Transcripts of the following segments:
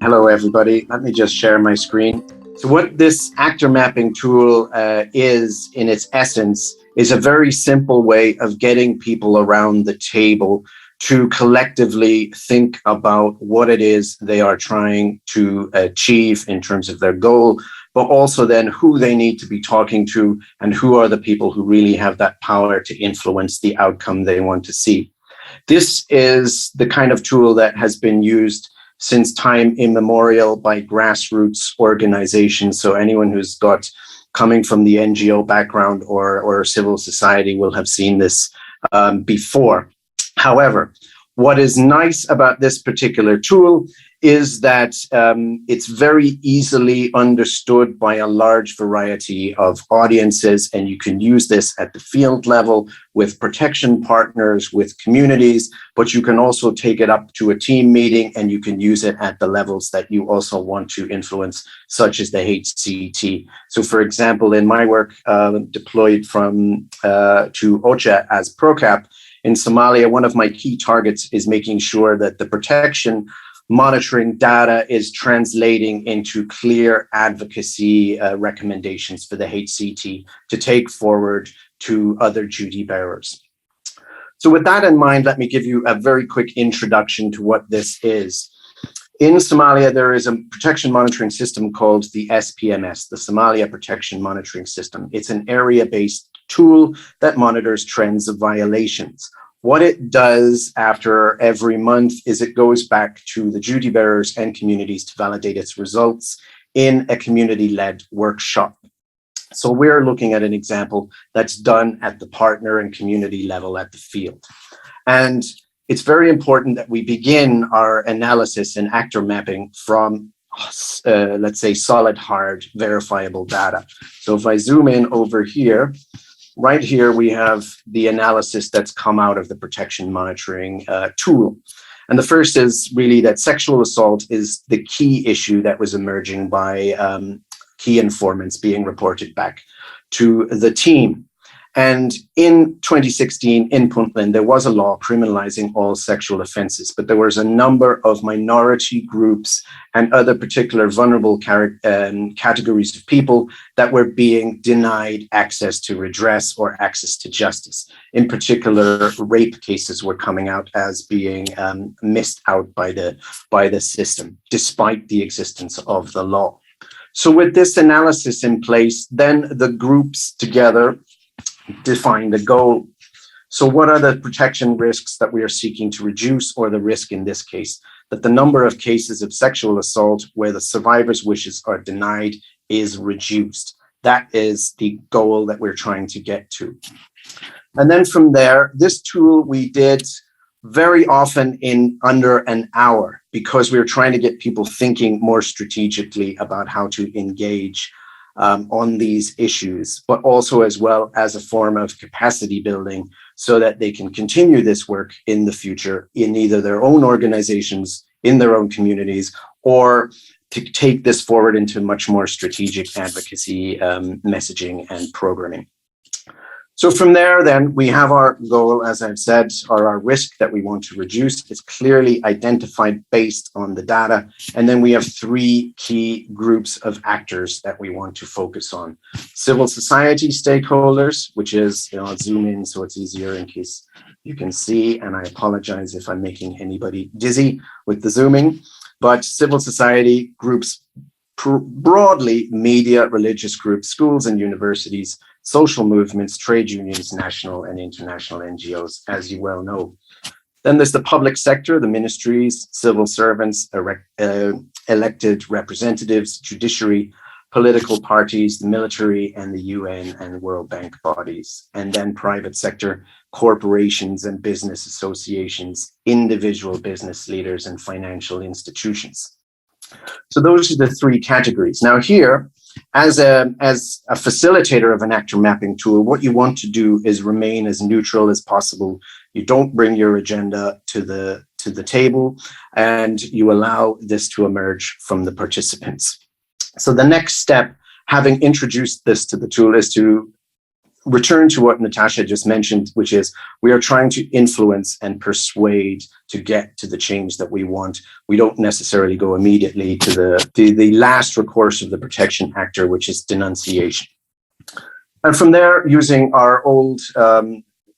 Hello, everybody. Let me just share my screen. So what this actor mapping tool is, in its essence, is a very simple way of getting people around the table to collectively think about what it is they are trying to achieve in terms of their goal, but also then who they need to be talking to and who are the people who really have that power to influence the outcome they want to see. This is the kind of tool that has been used since time immemorial by grassroots organizations. So anyone who's coming from the NGO background or civil society will have seen this before. However, what is nice about this particular tool is that it's very easily understood by a large variety of audiences, and you can use this at the field level with protection partners, with communities, but you can also take it up to a team meeting and you can use it at the levels that you also want to influence, such as the HCT. So for example, in my work deployed to OCHA as ProCap in Somalia, one of my key targets is making sure that the protection monitoring data is translating into clear advocacy recommendations for the HCT to take forward to other duty bearers. So with that in mind, let me give you a very quick introduction to what this is. In Somalia, there is a protection monitoring system called the SPMS, the Somalia Protection Monitoring System. It's an area-based tool that monitors trends of violations. What it does after every month is it goes back to the duty bearers and communities to validate its results in a community-led workshop. So we're looking at an example that's done at the partner and community level at the field. And it's very important that we begin our analysis and actor mapping from, let's say, solid, hard, verifiable data. So if I zoom in over here, right here, we have the analysis that's come out of the protection monitoring tool. And the first is really that sexual assault is the key issue that was emerging by key informants being reported back to the team. And in 2016, in Puntland, there was a law criminalizing all sexual offenses, but there was a number of minority groups and other particular vulnerable categories of people that were being denied access to redress or access to justice. In particular, rape cases were coming out as being missed out by the system, despite the existence of the law. So with this analysis in place, then the groups together define the goal. So what are the protection risks that we are seeking to reduce, or the risk in this case, that the number of cases of sexual assault where the survivor's wishes are denied is reduced. That is the goal that we're trying to get to. And then from there, this tool we did very often in under an hour, because we were trying to get people thinking more strategically about how to engage on these issues, but also as well as a form of capacity building so that they can continue this work in the future in either their own organizations, in their own communities, or to take this forward into much more strategic advocacy messaging and programming. So from there, then, we have our goal, as I've said, or our risk that we want to reduce. It's clearly identified based on the data. And then we have three key groups of actors that we want to focus on. Civil society stakeholders, which is, I'll zoom in so it's easier in case you can see, and I apologize if I'm making anybody dizzy with the zooming, but civil society groups, broadly media, religious groups, schools and universities, social movements, trade unions, national and international NGOs, as you well know. Then there's the public sector, the ministries, civil servants, elected representatives, judiciary, political parties, the military, and the UN and World Bank bodies. And then private sector, corporations and business associations, individual business leaders, and financial institutions. So those are the three categories. Now here, as a facilitator of an actor mapping tool, what you want to do is remain as neutral as possible. You don't bring your agenda to the table, and you allow this to emerge from the participants. So the next step, having introduced this to the tool, is to return to what Natasha just mentioned, which is we are trying to influence and persuade to get to the change that we want. We don't necessarily go immediately to the last recourse of the protection actor, which is denunciation. And from there, using our old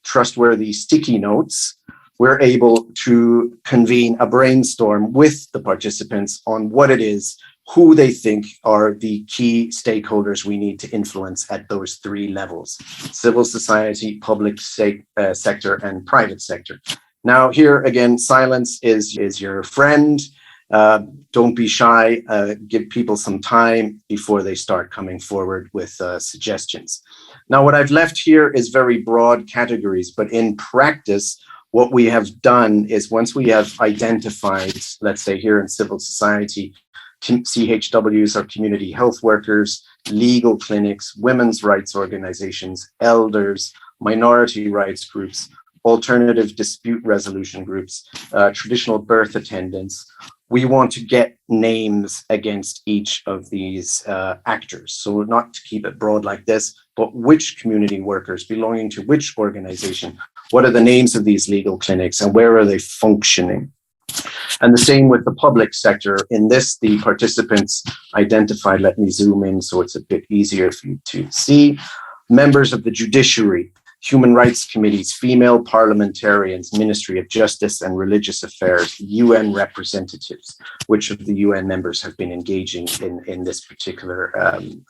trustworthy sticky notes, we're able to convene a brainstorm with the participants on what it is, who they think are the key stakeholders we need to influence at those three levels: civil society, public sector, and private sector. Now, here again, silence is your friend. Don't be shy. Give people some time before they start coming forward with suggestions. Now, what I've left here is very broad categories, but in practice, what we have done is once we have identified, let's say here in civil society, CHWs are community health workers, legal clinics, women's rights organizations, elders, minority rights groups, alternative dispute resolution groups, traditional birth attendants. We want to get names against each of these actors. So not to keep it broad like this, but which community workers belonging to which organization? What are the names of these legal clinics and where are they functioning? And the same with the public sector. In this, the participants identified, let me zoom in so it's a bit easier for you to see, members of the judiciary, human rights committees, female parliamentarians, Ministry of Justice and Religious Affairs, UN representatives, which of the UN members have been engaging in this particular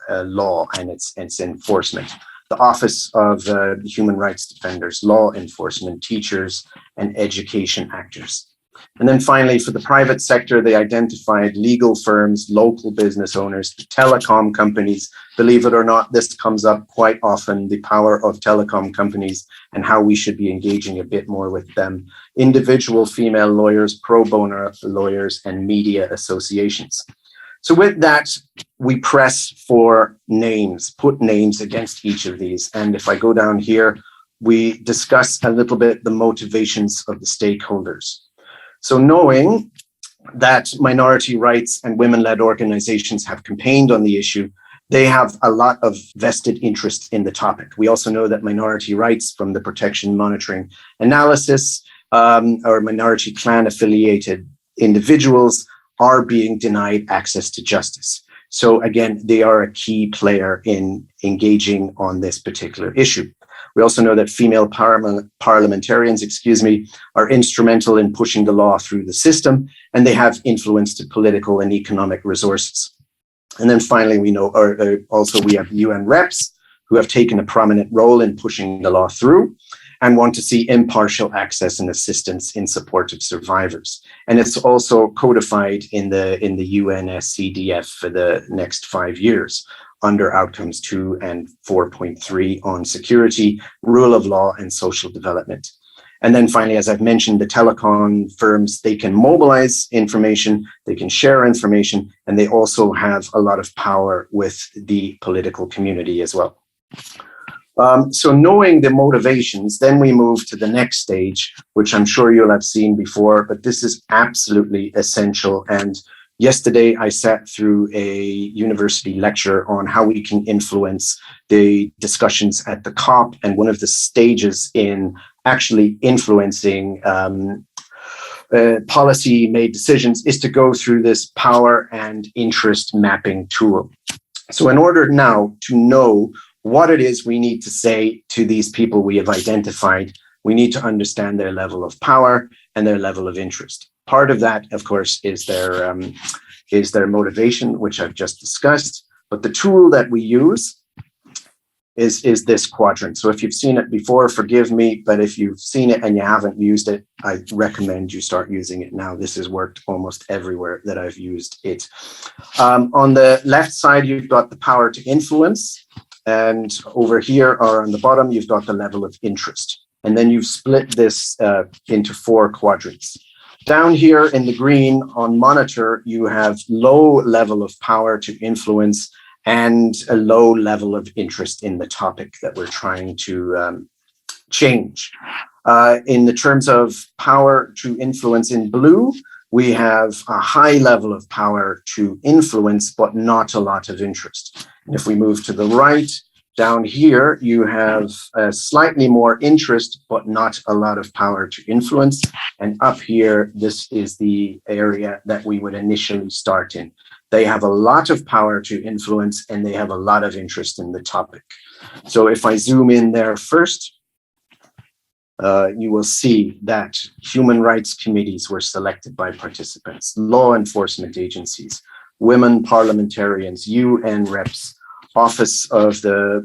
law and its enforcement. The Office of Human Rights Defenders, law enforcement, teachers, and education actors. And then finally, for the private sector, they identified legal firms, local business owners, telecom companies. Believe it or not, this comes up quite often, the power of telecom companies and how we should be engaging a bit more with them. Individual female lawyers, pro bono lawyers, and media associations. So with that, we press for names, put names against each of these. And if I go down here, we discuss a little bit the motivations of the stakeholders. So knowing that minority rights and women-led organizations have campaigned on the issue, they have a lot of vested interest in the topic. We also know that minority rights from the protection monitoring analysis or minority clan affiliated individuals are being denied access to justice. So again, they are a key player in engaging on this particular issue. We also know that female parliamentarians, are instrumental in pushing the law through the system, and they have influence to political and economic resources. And then finally, we know also we have UN reps who have taken a prominent role in pushing the law through and want to see impartial access and assistance in support of survivors. And it's also codified in the UNSCDF for the next 5 years under outcomes 2 and 4.3 on security, rule of law, and social development. And then finally, as I've mentioned, the telecom firms, they can mobilize information, they can share information, and they also have a lot of power with the political community as well. So knowing the motivations, then we move to the next stage, which I'm sure you'll have seen before, but this is absolutely essential. And yesterday, I sat through a university lecture on how we can influence the discussions at the COP, and one of the stages in actually influencing policy-made decisions is to go through this power and interest mapping tool. So in order now to know what it is we need to say to these people we have identified, we need to understand their level of power and their level of interest. Part of that, of course, is their motivation, which I've just discussed. But the tool that we use is this quadrant. So if you've seen it before, forgive me, but if you've seen it and you haven't used it, I recommend you start using it now. This has worked almost everywhere that I've used it. On the left side, you've got the power to influence. And over here, or on the bottom, you've got the level of interest. And then you've split this into 4 quadrants. Down here in the green on monitor, you have low level of power to influence and a low level of interest in the topic that we're trying to change. In the terms of power to influence in blue, we have a high level of power to influence, but not a lot of interest. And if we move to the right, Down here, you have slightly more interest, but not a lot of power to influence. And up here, this is the area that we would initially start in. They have a lot of power to influence, and they have a lot of interest in the topic. So if I zoom in there first, you will see that human rights committees were selected by participants, law enforcement agencies, women parliamentarians, UN reps, Office of the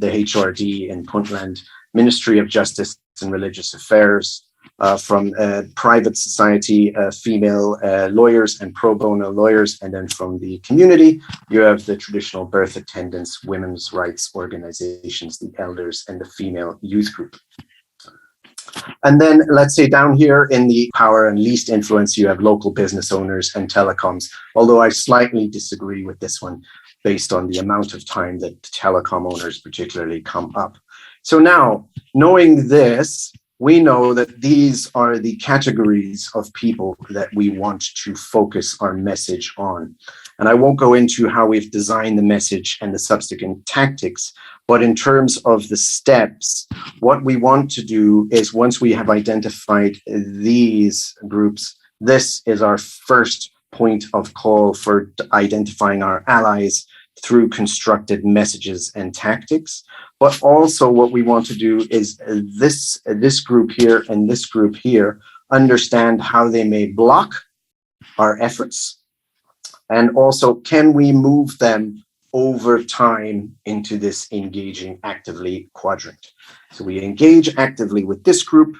HRD in Puntland, Ministry of Justice and Religious Affairs, from private society, female lawyers and pro bono lawyers, and then from the community, you have the traditional birth attendants, women's rights organizations, the elders, and the female youth group. And then let's say down here in the power and least influence, you have local business owners and telecoms, although I slightly disagree with this one based on the amount of time that telecom owners particularly come up. So now, knowing this, we know that these are the categories of people that we want to focus our message on. And I won't go into how we've designed the message and the subsequent tactics, but in terms of the steps, what we want to do is once we have identified these groups, this is our first point of call for identifying our allies through constructed messages and tactics. But also what we want to do is this group here and this group here understand how they may block our efforts. And also, can we move them over time into this engaging actively quadrant? So we engage actively with this group.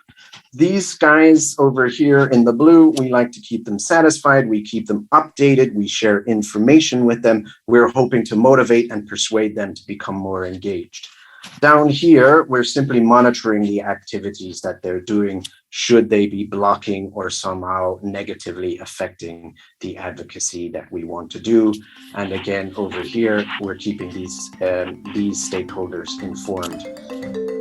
These guys over here in the blue, we like to keep them satisfied. We keep them updated. We share information with them. We're hoping to motivate and persuade them to become more engaged. Down here, we're simply monitoring the activities that they're doing, should they be blocking or somehow negatively affecting the advocacy that we want to do. And again, over here, we're keeping these stakeholders informed.